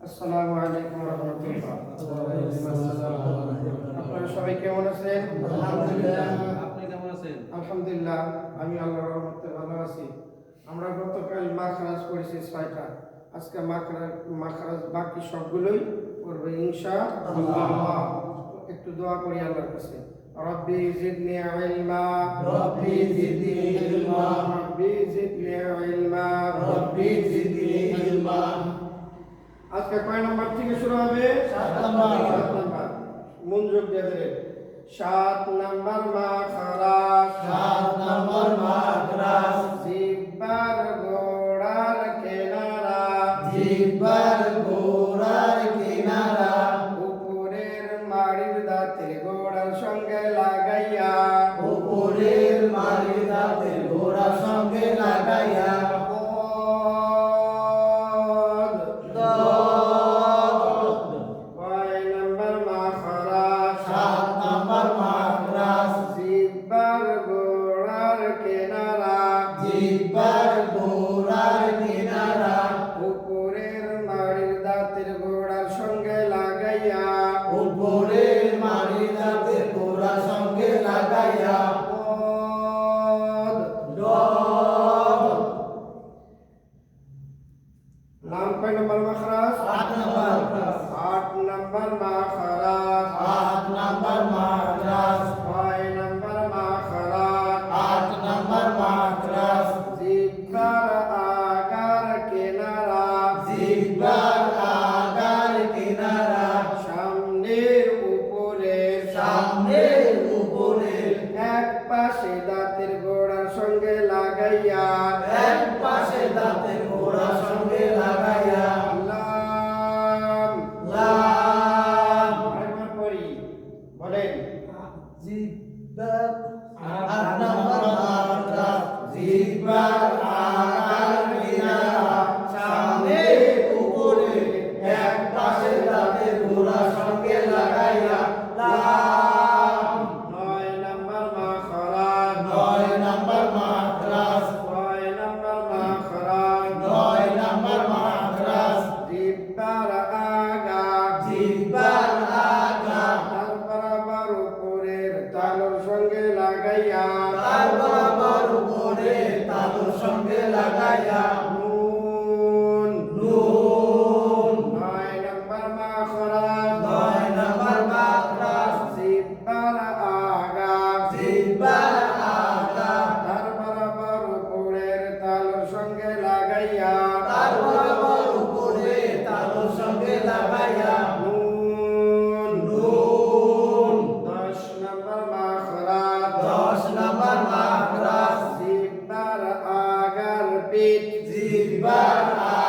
আসসালামু আলাইকুম ওয়া রাহমাতুল্লাহ। আপনারা সবাই কেমন আছেন? আলহামদুলিল্লাহ। আপনি কেমন আছেন? আলহামদুলিল্লাহ, আমি আল্লাহর রহমতে ভালো আছি। আমরা গতকাল মাখরাজ পড়েছি 6টা। আজকে মাখরাজ বাকি সবগুলোই পড়বে ইনশাআল্লাহ। একটু দোয়া করি আল্লাহর কাছে। রব্বি জিদনি ইলমা, রব্বি জিদনি ইলমা, রব্বি জিদনি ইলমা, রব্বি জিদনি ইলমা। আজকে কয় নাম্বার থেকে শুরু হবে? 7 নাম্বার। 7 নাম্বার। মনোযোগ দিয়ে ধরেন। 7 নাম্বার মাখরাজ। 7 নাম্বার মাখরাজ। জিহ্বার গোড়ার কিনারা, জিহ্বার গোড়ার কিনারা, উপরের মাড়ির দাঁতের গোড়ার সঙ্গে লাগাইয়া, উপরের মাড়ির দাঁতের গোড়ার সঙ্গে লাগাইয়া, কয় নাম্বার মাখরাজ? 7 নাম্বার মাখরাজ। জিহ্বার গোড়ার কিনারা, জিহ্বার গোড়ার কিনারা, উপরের মাড়ির দাঁতের গোড়ার সঙ্গে লাগাইয়া, উপরের মাড়ির দাঁতের গোড়ার সঙ্গে লাগাইয়া, নাম কয় নাম্বার মাখরাজ? 8 নাম্বার। 8 নাম্বার মাখরাজ। 8 নাম্বার মাখরাজ। কয় নাম্বার মাখরাজ? 8 নাম্বার মাখরাজ। জিহ্বার আগার কিনারা, জিহ্বার আগার কিনারা, সামনের উপরের, সামনের উপরের, এক পাশে দাঁতের গোড়ার সঙ্গে লাগাইয়া, এক পাশে দাঁতের গোড়ার সঙ্গে লাগাইয়া, লাম লাম। আরেকবার পড়ি, বলেন। জিহ্বার 8 নাম্বার মাখরাজ। জিহ্বার আগার কিনারা, সামনের উপরের, এক পাশে দাঁতের গোড়ার সঙ্গে লাগাইয়া, লাম। 9 নাম্বার মাখরাজ। 9 নাম্বার মাখরাজ। 9 নাম্বার মাখরাজ। 9 নাম্বার মাখরাজ। জিহ্বার আগা, জিহ্বার আগা, তার বরাবর উপরের তালুর সঙ্গে লাগাইয়া, তার বরাবর উপরে তালুর সঙ্গে লাগাইয়া, নুন। নুন। 9 নাম্বার মাখরাজ। 9 নাম্বার মাখরাজ। জিহ্বার আগা, জিহ্বার আগা, তার বরাবর উপরের তালুর সঙ্গে লাগাইয়া, তার বরাবর উপরে তালুর সঙ্গে লাগাইয়া, নুন। নুন। 10 নাম্বার মাখরাজ। 10 নাম্বার মাখরাজ। জিহ্বার আগার পিঠ, জিহ্বার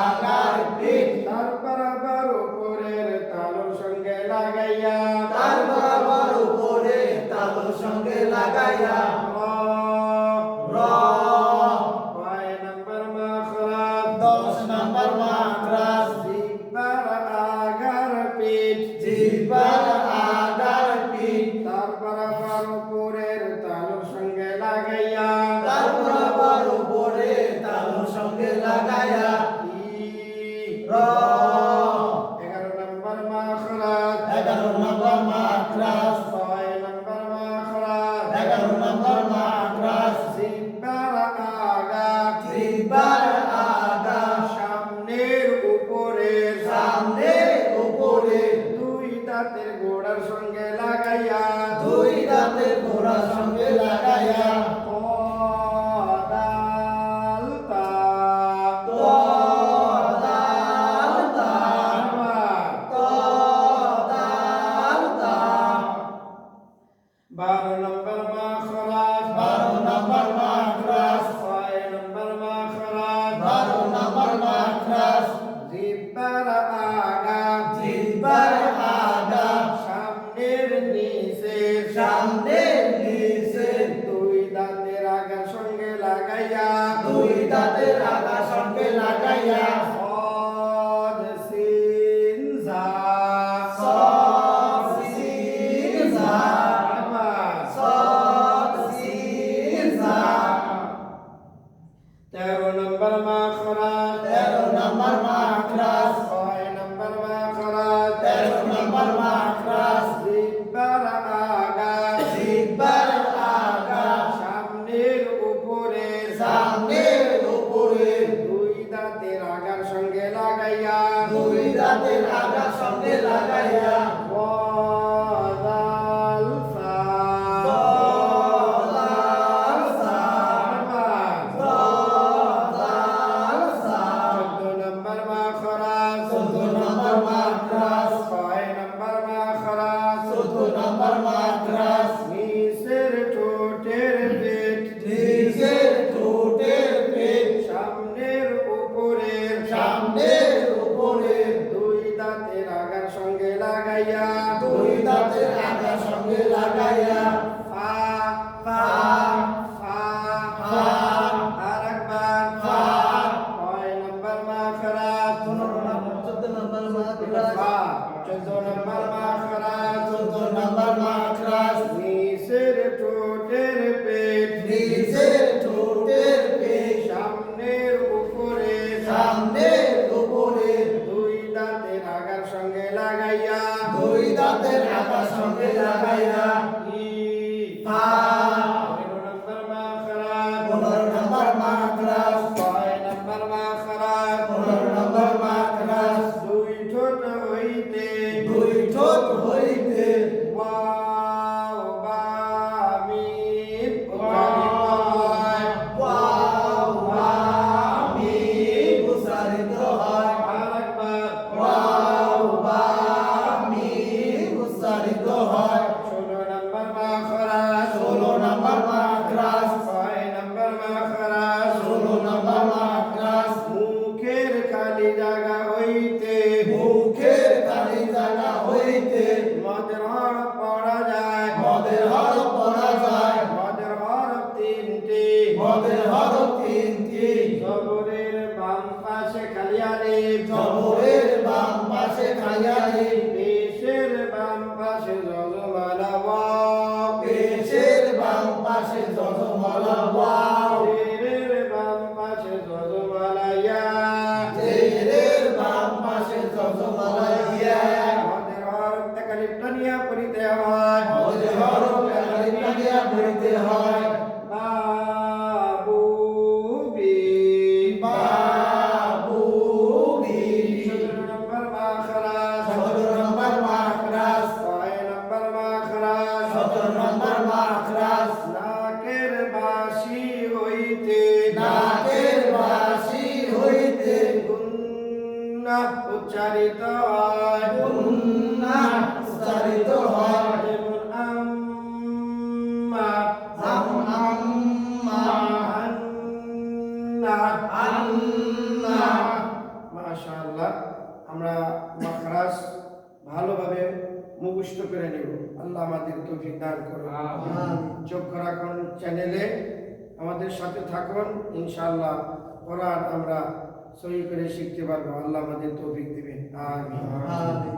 আগার পিঠ, তার বরাবর উপরের তালুর সঙ্গে লাগাইয়া, তার বরাবর উপরে তালুর সঙ্গে লাগাইয়া, র। র। কয় নাম্বার মাখরাজ? 10 নাম্বার মাখরাজ। জিহ্বার আগার পিঠ, জিহ্বার আগার পিঠ, তার বরাবর উপরের তালুর সঙ্গে লাগাইয়া, তার বরাবর উপরে তালুর সঙ্গে লাগাইয়া, ই। র। 11 নাম্বার মাখরাজ। 11 নাম্বার মাখরাজ। 6 নাম্বার মাখরাজ। 11 নাম্বার মাখরাজ। জিহ্বার আগা, জিহ্বার আগা, সামনের উপরের, সামনের উপরে, দুই দাঁতের গোড়ার সঙ্গে লাগাইয়া, দুই দাঁতের গোড়ার সঙ্গে লাগাইয়া, দাল তা, ত, দাল, তা, আবার ত, দাল, তা। 12 নাম্বার মাখরাজ। 12 নাম্বার মাখরাজ। 6 নাম্বার মাখরাজ। 12 নাম্বার মাখরাজ। জিহ্বার আগা, জিহ্বার আগা, সামনের নিচে, সামনের নিচে, দুই দাঁতের আগার সঙ্গে লাগাইয়া, দুই দাঁতের আগার সঙ্গে লাগাইয়া, সদ সিন জা, সদ সিন জা, আবার সদ সিন জা। 13 নাম্বার মাখরাজ। 13 নাম্বার মাখরাজ। 6 নাম্বার লাগাইয়া দুই দাঁতের আগার সঙ্গে লাগাইয়া ওয়াদাল ফা দলাল সা দলাল সা 14 নম্বর মাখরাজ 14 নম্বর মাখরাজ 6 নম্বর মাখরাজ 14 নম্বর মাখরাজ নিচের ঠোঁটের পেট নিচের ঠোঁটের পেট সামনের উপরের সামনের উপরে দুই দাঁতের আগার সঙ্গে লাগাইয়া দুই দাঁতের আগার সঙ্গে লাগাইয়া ফা ফা ফা ফা আরেকবার ফা 6 নম্বর মাখরাজ 14 নম্বর মাখরাজ ফা 14 নম্বর মাখরাজ 14 নম্বর মাখরাজ নিচের ঠোঁটের পেট নিচের ঠোঁটের পেট সামনের উপরে সামনের উপরে দুই দাঁতের আগার সঙ্গে লাগাইয়া দুই দাঁতের আগার সঙ্গে লাগাইয়া ই ফা 15 নম্বর মাখরাজ 15 নম্বর মাখরাজ 6 নম্বর মাখরাজ 15 নম্বর মাখরাজ দুই ঠোঁট হইতে দুই ঠোঁট হইতে ওয়াও বা মিম উচ্চারিত হয় ওয়াও বা মিম উচ্চারিত হয় আরেকবার ওয়াও বা মিম উচ্চারিত হয় 16 নম্বর মাখরাজ 16 নম্বর মাখরাজ 6 নম্বর মাখরাজ 16 নম্বর মাখরাজ মুখের খালি জায়গা হইতে মুখের খালি জায়গা হইতে মদের হরফ পড়া যায় মদের হরফ পড়া যায় মদের হরফ তিনটি মদের হরফ তিনটি জবরের বাম পাশে খালি আলিফ জবরের বাম পাশে খালি আলিফ পেশের বাম পাশে যজমালা ওয়াও পেশের বাম পাশে যজমালা ওয়াও জেরের বাম পাশে যজমালা ইয়া জেরের বাম পাশে যজমালা ইয়া মদের হরফ একালিফটা নিয়ে পড়িতে হয় মদের হরফ একালিফ লাগিয়া পড়িতে হয় বাবু বি বাবু বি 17 নম্বর মাখরাজ 17 নম্বর মাখরাজ 6 নম্বর মাখরাজ 17 নম্বর মাখরাজ নাকের বাঁশি হইতে নাকের বাঁশি হইতে গুন্না উচ্চারিত হয় গুন্না উচ্চারিত হয় যেমন আম্মা আম্মা আন্না আন্না মাশাআল্লাহ আমরা মাখরাজ ভালোভাবে মুখস্থ করে নেব আল্লাহ আমাদের তৌফিক দান করুন চোখ রাখুন চ্যানেলে আমাদের সাথে থাকুন ইনশাআল্লাহ কোরআন আমরা সহি করে শিখতে পারবো আল্লাহ আমাদের তৌফিক দিবেন আমিন আমিন